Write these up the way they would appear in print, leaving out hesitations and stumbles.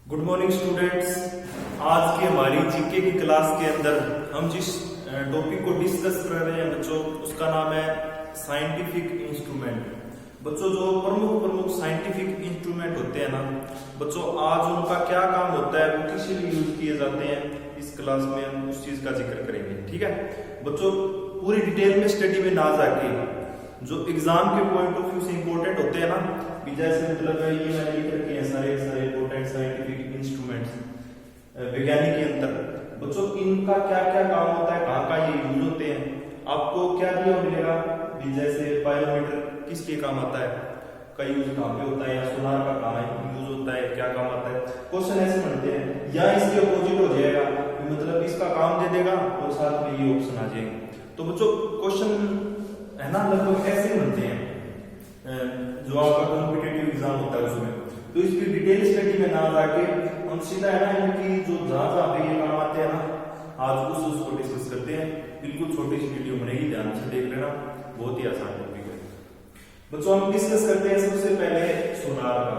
Good morning students. आज की हमारी जीके की क्लास के अंदर हम जिस टॉपिक को डिस्कस कर रहे हैं बच्चों, उसका नाम है साइंटिफिक इंस्ट्रूमेंट। बच्चों, जो प्रमुख प्रमुख साइंटिफिक इंस्ट्रूमेंट होते हैं ना बच्चों, आज उनका क्या काम होता है, वो किस लिए यूज किए जाते हैं, इस क्लास में हम उस चीज का जिक्र करेंगे। ठीक है बच्चों, पूरी डिटेल में स्टडी में ना जाके जो एग्जाम के पॉइंट ऑफ व्यू से इंपॉर्टेंट होते हैं ना, जैसे मतलब ये मैंने लिख रखे हैं सारे इंपॉर्टेंट साइंटिफिक इंस्ट्रूमेंट्स वैज्ञानिक के अंदर। बच्चों, इनका क्या क्या काम होता है, कहाँ कहाँ ये यूज होते हैं, आपको क्या दिया मिलेगा। जैसे पायरोमीटर किस लिए काम आता है, का यूज कहाँ पे होता है, या सोनार का कहाँ यूज होता है, क्या काम आता है। क्वेश्चन ऐसे बनते हैं, या इसके अपोजिट हो जाएगा, मतलब इसका काम दे देगा और साथ में ये ऑप्शन आ जाएंगे। तो बच्चों क्वेश्चन है ना लगभग ऐसे बनते हैं जो आपका कॉम्पिटिटिव एग्जाम होता है उसमें। तो इसकी डिटेल स्टडी में ना जाके हम सीधा है ना इनकी जो जहां पे ये काम आते हैं ना, आज उसको डिस्कस करते हैं। बिल्कुल छोटी सी वीडियो बनेगी, ध्यान से देख लेना, बहुत ही आसान टॉपिक है। बच्चों, हम डिस्कस करते हैं सबसे पहले सोनार का।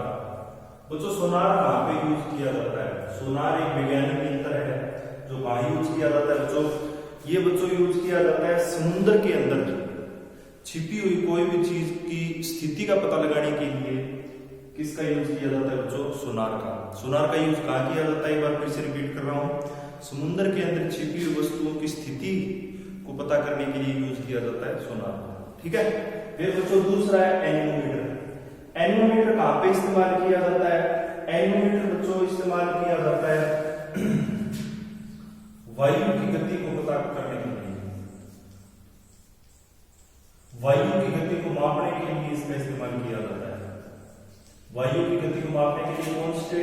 बच्चों, सोनार कहाँ पे यूज किया जाता है। सोनार एक वैज्ञानिक यंत्र है जो कहाँ यूज किया जाता है बच्चों, ये बच्चों यूज किया जाता है समुद्र के अंदर छिपी हुई कोई भी चीज की स्थिति का पता लगाने के लिए। किसका यूज किया जाता है बच्चों, सोनार का। सोनार का यूज कहाँ किया जाता है, एक बार फिर से रिपीट कर रहा हूँ, समुद्र के अंदर छिपी हुई वस्तुओं की स्थिति को पता करने के लिए यूज किया जाता है सोनार। ठीक है, फिर बच्चों दूसरा है एनीमोमीटर। एनीमोमीटर कहाँ पे इस्तेमाल किया जाता है। एनीमोमीटर बच्चों इस्तेमाल किया जाता है वायु की गति को पता करने के लिए, वायु की गति को मापने के लिए इसका इस्तेमाल किया जाता है। वायु की गति को मापने के लिए कौन से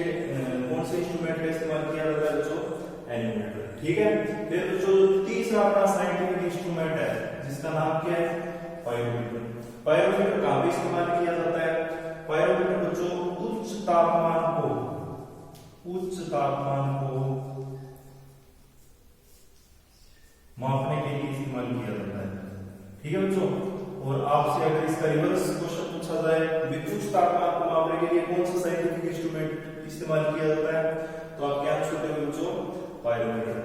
इंस्ट्रूमेंट का इस्तेमाल किया जाता है बच्चों, एनीमोमीटर। ठीक है, फिर बच्चों तीसरा अपना साइंटिफिक इंस्ट्रूमेंट है जिसका नाम क्या है, पायरोमीटर। पायरोमीटर कहाँ पे इस्तेमाल किया जाता है। पायरोमीटर बच्चों उच्च तापमान को मापने के लिए इस्तेमाल किया जाता है। ठीक है बच्चों, और आपसे अगर इसका रिवर्स क्वेश्चन पूछा जाए, उच्च तापमान को मापने के लिए कौन सा साइंटिफिक इंस्ट्रूमेंट इस्तेमाल किया जाता है, तो आप क्या आंसर देंगे बच्चों, पायरोमीटर।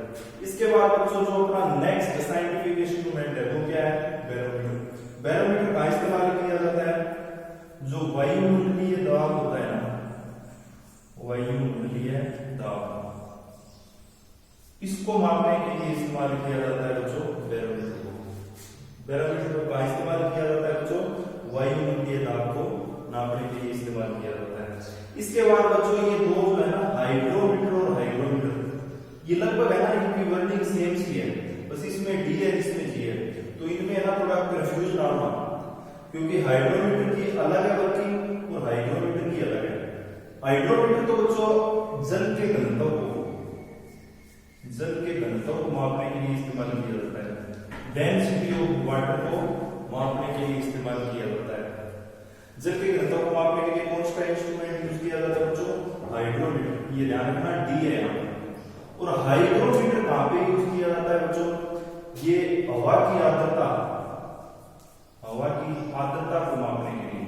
इसके बाद बच्चों जो अपना नेक्स्ट साइंटिफिक इंस्ट्रूमेंट है वो क्या है, बैरोमीटर। बैरोमीटर का इस्तेमाल किया जाता है जो वायुमंडलीय दबाव होता है ना, वायुमंडलीय दबाव, इसको मापने के लिए इस्तेमाल किया जाता है बच्चों बैरोमीटर को। बैरोमीटर का इस्तेमाल किया जाता है बच्चों वायुमंडलीय दाब को नापने के लिए इस्तेमाल किया जाता है। इसके बाद बच्चों ये दो जो है ना, हाइड्रोमीटर और हाइग्रोमीटर, ये लगभग है ना इनकी वर्डिंग सेम सी है, बस इसमें डी है इसमें जी है। तो इनमें है ना थोड़ा कंफ्यूज ना होना, क्योंकि हाइड्रोमीटर की अलग है वर्किंग और हाइग्रोमीटर की अलग है। हाइड्रोमीटर तो बच्चों जल के घनत्व को मापने के लिए इस्तेमाल किया जाता है। डेंसिटी ऑफ वाटर को मापने के लिए इस्तेमाल किया जाता है। जल के घनत्व को मापने के लिए कौन सा इंस्ट्रूमेंट यूज किया जाता है बच्चों, हाइड्रोमीटर। ये ध्यान रखना, डी है यहाँ पे। और हाइग्रोमीटर कहाँ पे यूज किया जाता है बच्चों, ये हवा की आर्द्रता को मापने के लिए।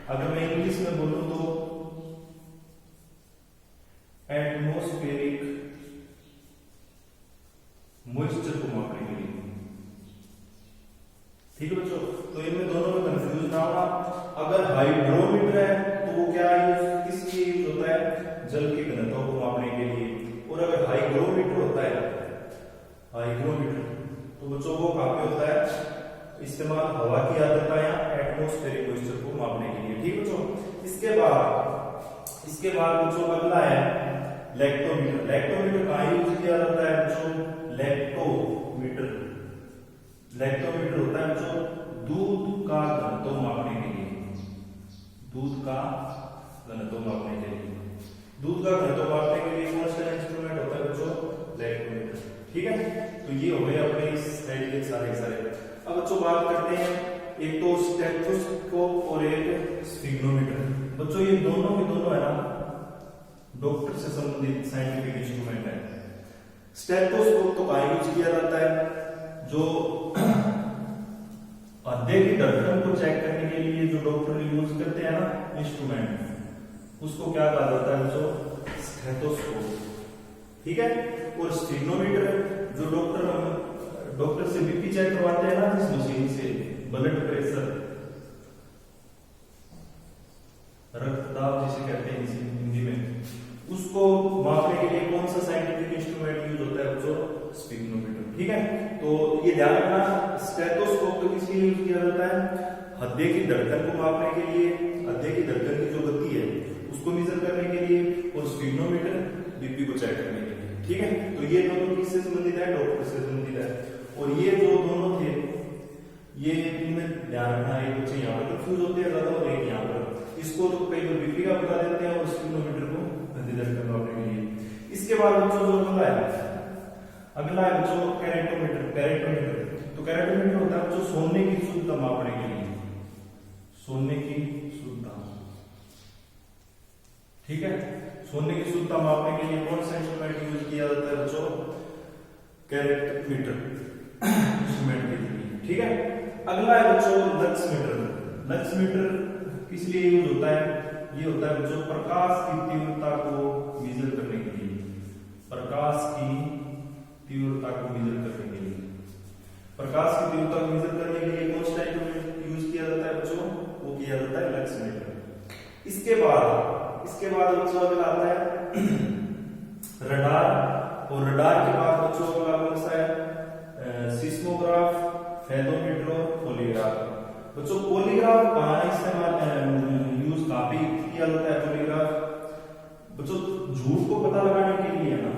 अगर मैं इंग्लिश में बोलूं तो एटमॉस्फेरिक मॉइस्चर को मापने के लिए। ठीक है बच्चों, तो इनमें दोनों में कंफ्यूज ना होना। अगर हाइड्रोमीटर है तो वो क्या किस लिए यूज होता है, जल के घनत्व को मापने के लिए। और अगर हाइग्रोमीटर होता है, तो बच्चों वो कहाँ पे होता है, इस्तेमाल हवा की आर्द्रता या एटमॉस्फेरिक मॉइस्चर को मापने के लिए। ठीक बच्चों, इसके बाद बच्चों अगला है लैक्टोमीटर। लैक्टोमीटर कहाँ यूज किया जाता है बच्चों, लैक्टोमीटर होता है बच्चों दूध का घनत्व मापने के लिए। दूध का घनत्व मापने के लिए कौन सा इंस्ट्रूमेंट होता है बच्चों, लैक्टोमीटर। ठीक है, तो ये हो गए अपने इस स्लाइड के सारे। अब बच्चों बात करते हैं, एक तो स्टेथोस्कोप और एक स्फिग्नोमीटर। बच्चों ये दोनों के दोनों है ना डॉक्टर से संबंधित साइंटिफिक इंस्ट्रूमेंट है। स्टेथोस्कोप तो कहाँ यूज किया जाता है, जो हृदय की धड़कन को चेक करने के लिए जो डॉक्टर यूज करते हैं ना इंस्ट्रूमेंट, उसको क्या कहा जाता है बच्चों, स्टेथोस्कोप। ठीक है। और स्टेनोमीटर जो डॉक्टर से बीपी चेक करवाते हैं ना जिस मशीन से, ब्लड प्रेशर, रक्तदाब जिसे कहते हैं हिंदी में, उसको मापने के लिए कौन सा साइंटिफिक इंस्ट्रूमेंट यूज होता है बच्चों, स्टेनोमीटर। ठीक है। तो ये ध्यान रखना, स्टेथोस्कोप तो किस लिए यूज किया जाता है, हृदय की धड़कन को मापने के लिए, हृदय की धड़कन की जो गति है उसको मेजर करने के लिए, और स्टेनोमीटर बीपी को चेक करने के लिए। ठीक है। तो ये दोनों किससे संबंधित है, डॉक्टर से संबंधित है। और ये जो दोनों थे, ये इनमें ध्यान रखना, एक बच्चे यहाँ पर कंफ्यूज होते हैं ज्यादा और एक यहाँ पर, इसको तो कई लोग बीपी का बता देते हैं और स्टेनोमीटर को हृदय धड़कन मापने के लिए। इसके बाद बच्चों जो अगला है बच्चों कैरेटोमीटर। कैरेटोमीटर तो कैरेटोमीटर होता है बच्चों सोने की शुद्धता मापने के लिए, सोने की शुद्धता। ठीक है। सोने की शुद्धता मापने के लिए कौन सा इंस्ट्रूमेंट यूज किया जाता है बच्चों, कैरेटोमीटर इंस्ट्रूमेंट के लिए। ठीक है। अगला है बच्चों लक्समीटर। लक्समीटर किस लिए यूज होता है, ये होता है बच्चों प्रकाश की तीव्रता को मेजर करने के लिए, प्रकाश की तीव्रता को मेजर करने के लिए। प्रकाश की तीव्रता को मेजर करने के लिए कौन सा इंस्ट्रूमेंट यूज किया जाता है बच्चों, वो किया जाता है लक्समीटर। इसके बाद बच्चों अगला आता है रडार, और रडार के बाद बच्चों अगला कौन सा है, सिस्मोग्राफ, फेदोमीटर और पॉलीग्राफ। बच्चों पॉलीग्राफ कहाँ इस्तेमाल यूज काफी किया जाता है पॉलीग्राफ बच्चों, झूठ को पता लगाने के लिए ना,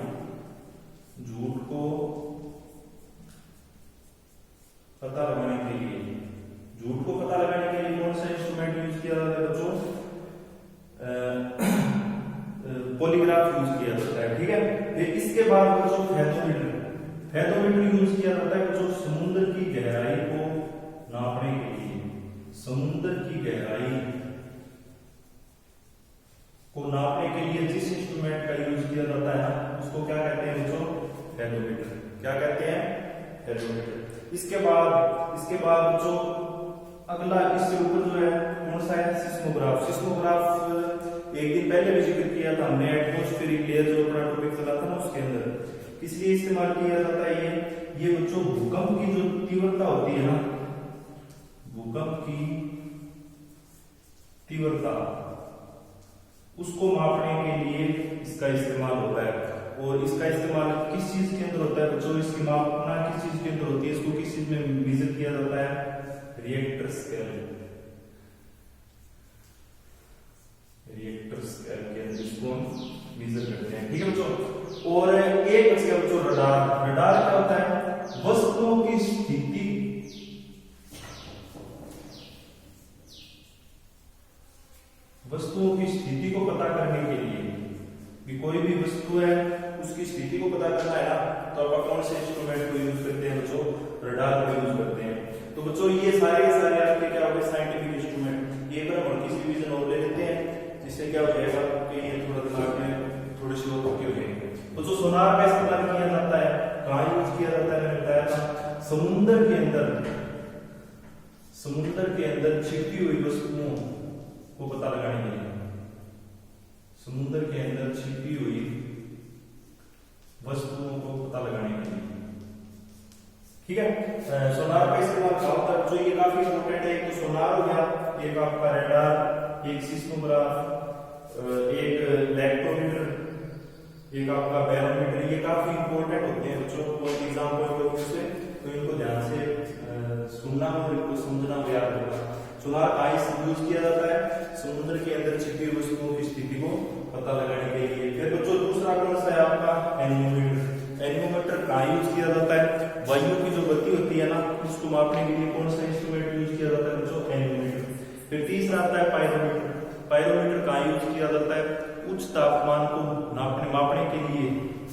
झूठ को पता लगाने के लिए, झूठ को पता लगाने के लिए कौन सा इंस्ट्रूमेंट यूज किया जाता है बच्चों, पॉलीग्राफ यूज किया जाता है। ठीक है। फिर इसके बाद बच्चों फेदोमीटर यूज किया जाता है बच्चों समुद्र की गहराई को नापने के लिए, समुद्र की गहराई को नापने के लिए जिस इंस्ट्रूमेंट का यूज किया जाता है ना उसको क्या कहते हैं बच्चों, फेदोमीटर। क्या कहते हैं, फेदोमीटर। इसके बाद बच्चों अगला इससे ऊपर जो है कौन सा है, सिस्मोग्राफ। सिस्मोग्राफ एक दिन पहले भी जिक्र किया था हमने, एटमॉस्फेरिक लेयर जो अपना टॉपिक चला था ना उसके अंदर। इसलिए इस्तेमाल किया जाता है ये बच्चों भूकंप की जो तीव्रता होती है ना, भूकंप की तीव्रता उसको मापने के लिए इसका इस्तेमाल होता है। और इसका इस्तेमाल किस चीज के अंदर होता है बच्चों, इसकी मापना किस चीज के अंदर होती है, इसको किस चीज में मेजर किया जाता है, रिएक्टर स्केल। रिएक्टर स्केल के अंदर इसको मेजर करते हैं। ठीक है बच्चों। और एक बच गया बच्चों रडार। रडार क्या होता है, वस्तुओं की स्थिति, वस्तुओं की स्थिति को पता करने के लिए कि कोई भी वस्तु है उसकी स्थिति को पता करना है ना, तो आप कौन से इंस्ट्रूमेंट को यूज करते हैं बच्चों, रडार को यूज करते हैं। तो बच्चों ये सारे आपके क्या होंगे, साइंटिफिक इंस्ट्रूमेंट। ये पर हम किसी भी और ले लेते हैं जिससे क्या हो जाएगा कि ये थोड़ा दिमाग में थोड़े से लोग हो जाएंगे। तो जो सोनार का इस्तेमाल किया जाता है, कहाँ यूज किया जाता है, मैंने बताया था समुद्र के अंदर छिपी हुई वस्तुओं को पता लगाने के लिए, समुद्र के अंदर छिपी हुई वस्तुओं को पता लगाने के लिए। ठीक है। सोनार का इस्तेमाल कहाँ होता है, जो ये काफी इंपॉर्टेंट है। एक तो सोनार हो गया, एक आपका रडार, एक सिस्मोग्राफ, एक लैक्टोमीटर, एक आपका बैरोमीटर। ये काफी इंपॉर्टेंट होते हैं बच्चों को एग्जाम पॉइंट ऑफ व्यू से, तो इनको ध्यान से सुनना और इनको समझना और याद रखना। सोनार का यूज किया जाता है समुद्र के अंदर छिपी वस्तुओं की स्थिति को पता लगाने के लिए। फिर बच्चों दूसरा कौन सा है आपका, एनीमोमीटर। एनीमोमीटर कहाँ यूज किया जाता है, वायु की जो गति होती है ना उसको मापने के लिए कौन सा इंस्ट्रूमेंट यूज किया जाता है बच्चों, एनीमोमीटर। फिर तीसरा आता है पायरोमीटर। पायरोमीटर कहाँ यूज किया जाता है, उच्च तापमान को मापने के लिए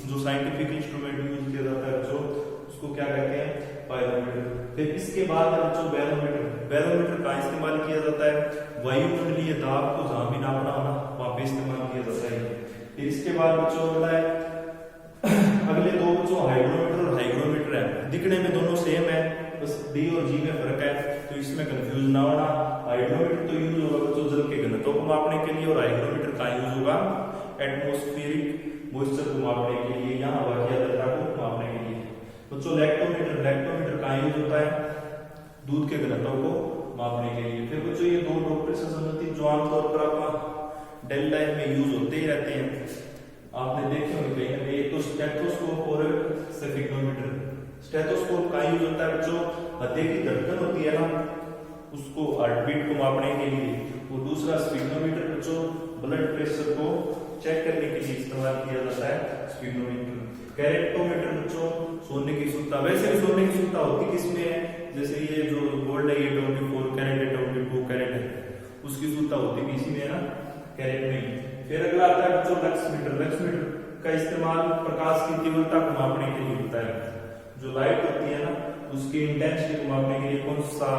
जो साइंटिफिक इंस्ट्रूमेंट यूज किया जाता है बच्चों उसको क्या कहते हैं, पायरोमीटर। फिर इसके बाद है बच्चों बैरोमीटर। बैरोमीटर का इस्तेमाल किया जाता है वायुमंडलीय दाब को जहां भी नापना होना वहां पे इस्तेमाल किया जाता है। फिर इसके बाद बच्चों अगला है अगले दो बच्चों हाइग्रोमीटर और हाइग्रोमीटर है। दिखने में दोनों सेम है, बस डी और जी में फर्क है, तो इसमें कंफ्यूज ना होना। हाइग्रोमीटर तो यूज होगा बच्चों जल के घनत्व को मापने के लिए, और हाइग्रोमीटर का यूज होगा एटमॉस्फेरिक मॉइस्चर को मापने के लिए, यहाँ हवा की आर्द्रता को मापने के लिए। बच्चों लैक्टोमीटर का यूज होता है दूध के घनत्व को मापने के लिए। फिर बच्चों ये दो डॉक्टर से संबंधित जो आमतौर पर आपका डेली लाइफ में यूज होते ही रहते हैं, आपने देखे होंगे कहीं ना कहीं, एक तो स्टेथोस्कोप और स्फिग्नोमीटर। स्टेथोस्कोप का यूज होता है बच्चों हृदय की धड़कन होती है ना, उसको हार्टबीट को मापने के लिए, और दूसरा स्फिग्नोमीटर बच्चों ब्लड प्रेशर को चेक करने के लिए इस्तेमाल किया जाता है स्फिग्नोमीटर। कैरेटोमीटर बच्चों सोने की शुद्धता, वैसे भी सोने की शुद्धता होती किसमें है, जैसे ये जो गोल्ड है ये 24 कैरेट है, 22 कैरेट है, उसकी शुद्धता होती भी इसी में है ना, कैरेट में। फिर अगला आता है बच्चों लक्समीटर। लक्समीटर का इस्तेमाल प्रकाश की तीव्रता को मापने के लिए होता है। जो लाइट होती है ना उसकी इंटेंसिटी को मापने के लिए कौन सा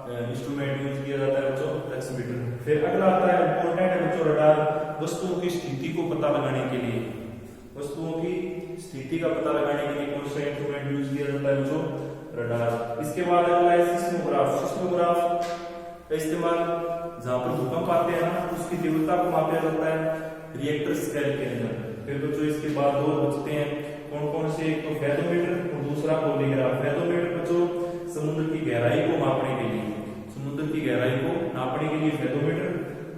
इंस्ट्रूमेंट यूज किया जाता है बच्चों, लक्समीटर। फिर अगला आता है इंपॉर्टेंट है बच्चों रडार, वस्तुओं की स्थिति को पता लगाने के लिए, वस्तुओं की स्थिति का पता लगाने के लिए कौन सा इंस्ट्रूमेंट यूज किया जाता है बच्चों, रडार। इसके बाद अगला है सिस्मोग्राफ। सिस्मोग्राफ का इस्तेमाल जहां पर भूकंप आते हैं ना उसकी तीव्रता को मापा जाता है रिएक्टर स्केल के अंदर। फिर बच्चों इसके बाद दो बचते हैं कौन कौन से, एक तो फेथोमीटर और दूसरा पॉलीग्राफ। फेथोमीटर बच्चों समुद्र की गहराई को मापने के लिए, समुद्र की गहराई को नापने के लिए फेथोमीटर।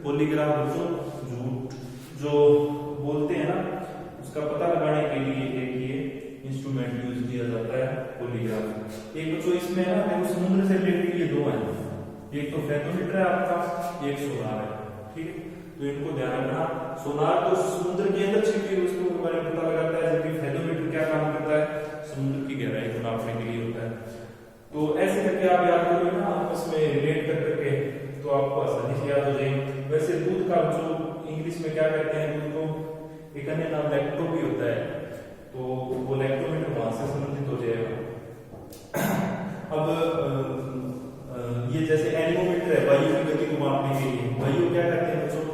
पॉलीग्राफ बच्चों झूठ जो बोलते हैं ना उसका पता लगाने के लिए एक ये इंस्ट्रूमेंट यूज किया जाता है पॉलीग्राफ। एक बच्चों इसमें ना देखो समुद्र से रिलेटेड ये दो हैं, एक तो फेथोमीटर है आपका, एक सोनार है, ठीक है, तो इनको ध्यान रखना। सोनार तो समुद्र के अंदर छिपी हुई वस्तुओं के बारे में पता लगाता है, जबकि फेथोमीटर क्या काम करता है, समुद्र की गहराई को नापने के लिए होता है। तो ऐसे करके आप याद करोगे ना आपस में रिलेट कर करके, तो आपको आसानी से याद हो जाएगी। वैसे दूध का जो इंग्लिश में क्या कहते हैं दूध को, एक अन्य नाम लैक्टो भी होता है, तो वो लैक्टोमीटर वहां से संबंधित हो जाएगा। अब ये जैसे एनीमोमीटर है वायु की गति को मापने के लिए, वायु क्या कहते हैं बच्चों,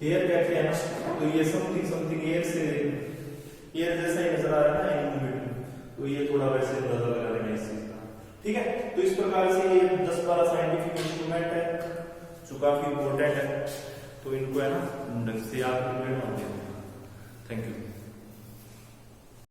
एयर कहते हैं ना, तो ये समथिंग एयर से एयर जैसा ही नजर आ रहा है ना एनीमोमीटर, तो ये थोड़ा वैसे अंदाजा लगा लेना इस चीज का, ठीक है। तो इस प्रकार से ये 10-12 साइंटिफिक इंस्ट्रूमेंट है जो काफी इंपॉर्टेंट है, तो इनको है ना ढंग से याद करके। Thank you.